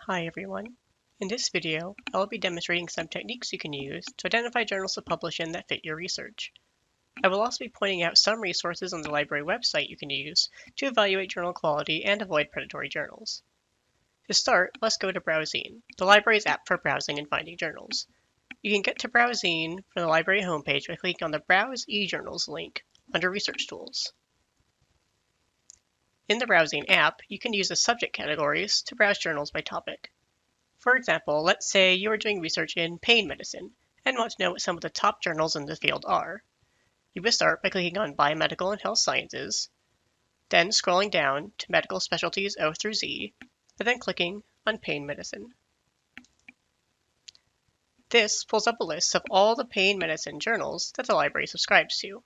Hi everyone. In this video, I will be demonstrating some techniques you can use to identify journals to publish in that fit your research. I will also be pointing out some resources on the library website you can use to evaluate journal quality and avoid predatory journals. To start, let's go to Browsine, the library's app for browsing and finding journals. You can get to Browsine from the library homepage by clicking on the Browse eJournals link under Research Tools. In the Browsine app, you can use the subject categories to browse journals by topic. For example, let's say you are doing research in pain medicine and want to know what some of the top journals in the field are. You would start by clicking on Biomedical and Health Sciences, then scrolling down to Medical Specialties O through Z, and then clicking on Pain Medicine. This pulls up a list of all the pain medicine journals that the library subscribes to.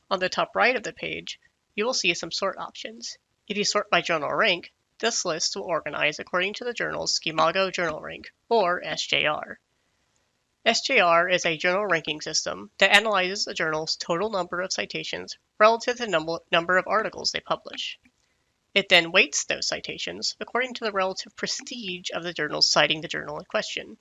On the top right of the page, you will see some sort options. If you sort by journal rank, this list will organize according to the journal's Schemago Journal Rank, or SJR. SJR is a journal ranking system that analyzes a journal's total number of citations relative to the number of articles they publish. It then weights those citations according to the relative prestige of the journals citing the journal in question.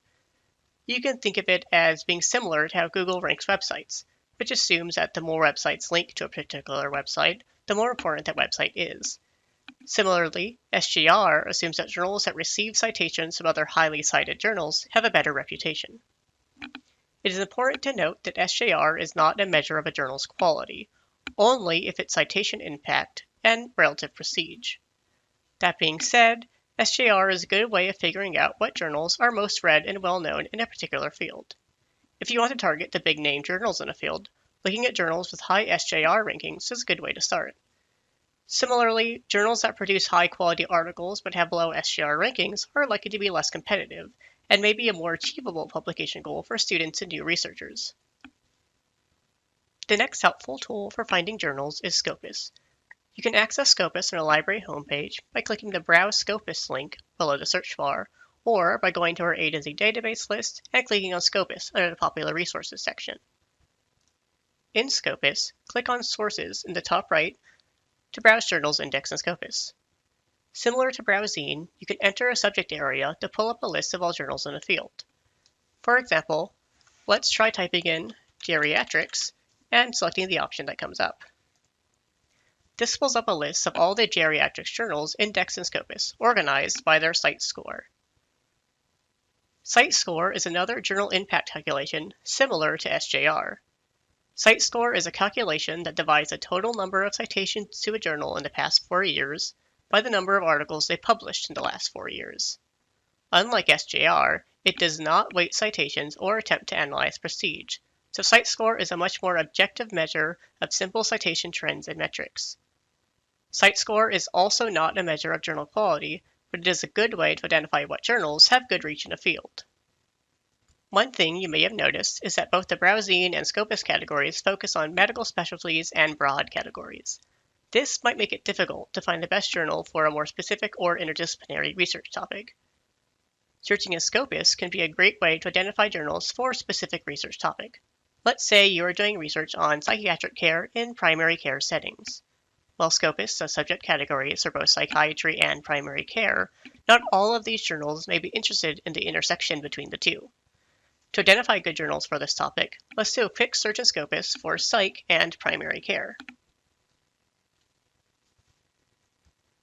You can think of it as being similar to how Google ranks websites, which assumes that the more websites link to a particular website, the more important that website is. Similarly, SJR assumes that journals that receive citations from other highly cited journals have a better reputation. It is important to note that SJR is not a measure of a journal's quality, only if its citation impact and relative prestige. That being said, SJR is a good way of figuring out what journals are most read and well known in a particular field. If you want to target the big name journals in a field, looking at journals with high SJR rankings is a good way to start. Similarly, journals that produce high-quality articles but have low SJR rankings are likely to be less competitive and may be a more achievable publication goal for students and new researchers. The next helpful tool for finding journals is Scopus. You can access Scopus on a library homepage by clicking the Browse Scopus link below the search bar, or by going to our A to Z database list and clicking on Scopus under the Popular Resources section. In Scopus, click on Sources in the top right to browse journals indexed in Scopus. Similar to Browsine, you can enter a subject area to pull up a list of all journals in a field. For example, let's try typing in geriatrics and selecting the option that comes up. This pulls up a list of all the geriatrics journals indexed in Scopus, organized by their site score. Site score is another journal impact calculation similar to SJR. Site score is a calculation that divides the total number of citations to a journal in the past 4 years by the number of articles they published in the last 4 years. Unlike SJR, it does not weight citations or attempt to analyze prestige, so site score is a much more objective measure of simple citation trends and metrics. Site score is also not a measure of journal quality, but it is a good way to identify what journals have good reach in a field. One thing you may have noticed is that both the Browsine and Scopus categories focus on medical specialties and broad categories. This might make it difficult to find the best journal for a more specific or interdisciplinary research topic. Searching in Scopus can be a great way to identify journals for a specific research topic. Let's say you are doing research on psychiatric care in primary care settings. While Scopus does subject categories for both psychiatry and primary care, not all of these journals may be interested in the intersection between the two. To identify good journals for this topic, let's do a quick search in Scopus for psych and primary care.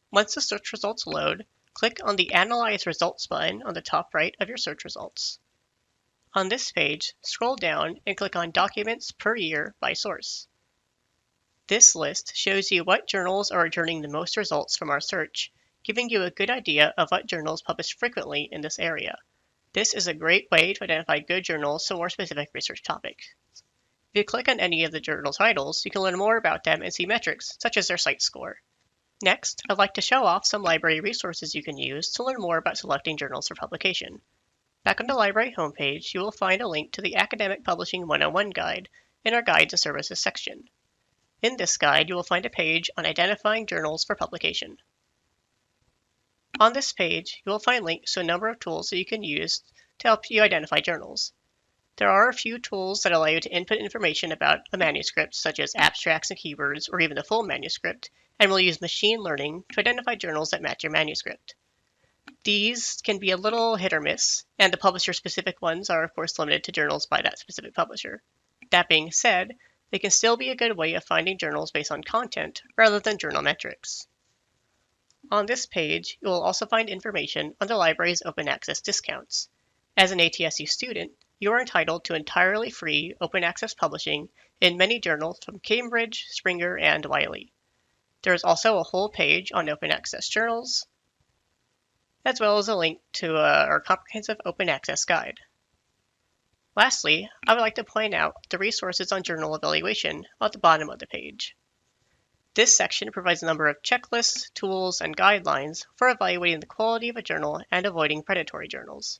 Once the search results load, click on the Analyze Results button on the top right of your search results. On this page, scroll down and click on Documents per Year by Source. This list shows you what journals are returning the most results from our search, giving you a good idea of what journals publish frequently in this area. This is a great way to identify good journals for more specific research topics. If you click on any of the journal titles, you can learn more about them and see metrics, such as their site score. Next, I'd like to show off some library resources you can use to learn more about selecting journals for publication. Back on the library homepage, you will find a link to the Academic Publishing 101 guide in our Guides and Services section. In this guide, you will find a page on identifying journals for publication. On this page, you will find links to a number of tools that you can use to help you identify journals. There are a few tools that allow you to input information about a manuscript, such as abstracts and keywords, or even the full manuscript, and will use machine learning to identify journals that match your manuscript. These can be a little hit or miss, and the publisher-specific ones are of course limited to journals by that specific publisher. That being said, they can still be a good way of finding journals based on content rather than journal metrics. On this page, you will also find information on the library's open access discounts. As an ATSU student, you are entitled to entirely free open access publishing in many journals from Cambridge, Springer, and Wiley. There is also a whole page on open access journals, as well as a link to our comprehensive open access guide. Lastly, I would like to point out the resources on journal evaluation at the bottom of the page. This section provides a number of checklists, tools, and guidelines for evaluating the quality of a journal and avoiding predatory journals.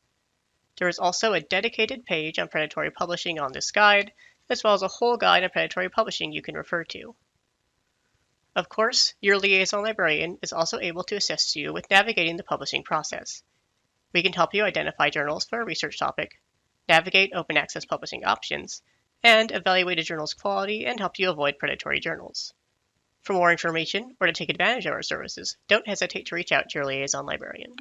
There is also a dedicated page on predatory publishing on this guide, as well as a whole guide on predatory publishing you can refer to. Of course, your liaison librarian is also able to assist you with navigating the publishing process. We can help you identify journals for a research topic, navigate open access publishing options, and evaluate a journal's quality and help you avoid predatory journals. For more information or to take advantage of our services, don't hesitate to reach out to your liaison librarian.